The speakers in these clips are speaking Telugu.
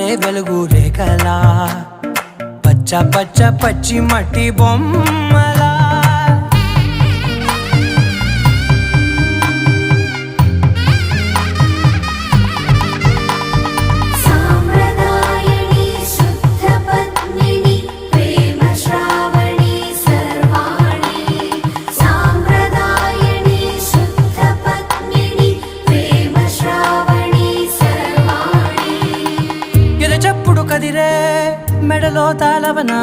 జారే వెలుగు రేఖలా పచ్చ పచ్చ పచ్చి మట్టి బొమ్మలా కదిరే మెడలో తాళవన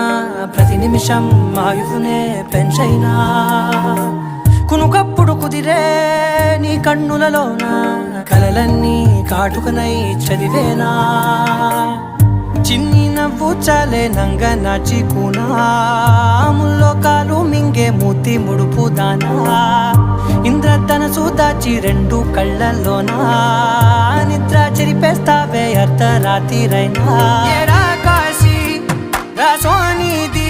ప్రతి నిమిషం ఆయుధునే పెంచైనా కునుకప్పుడు కుదిరే నీ కన్నులలోన కలలన్నీ కాటుకనై చదివేనా చిన్ని నవ్వు చాలే నంగ నాచి కూనాముల్లో కాలు మింగే మూతి ముడుపు దానా ఇంద్రధనసు దాచి రెండు కళ్ళల్లోనా నిద్ర చెరిపేస్తావే అర్ధరాత్రిరైనా కాశీ రాసోనిది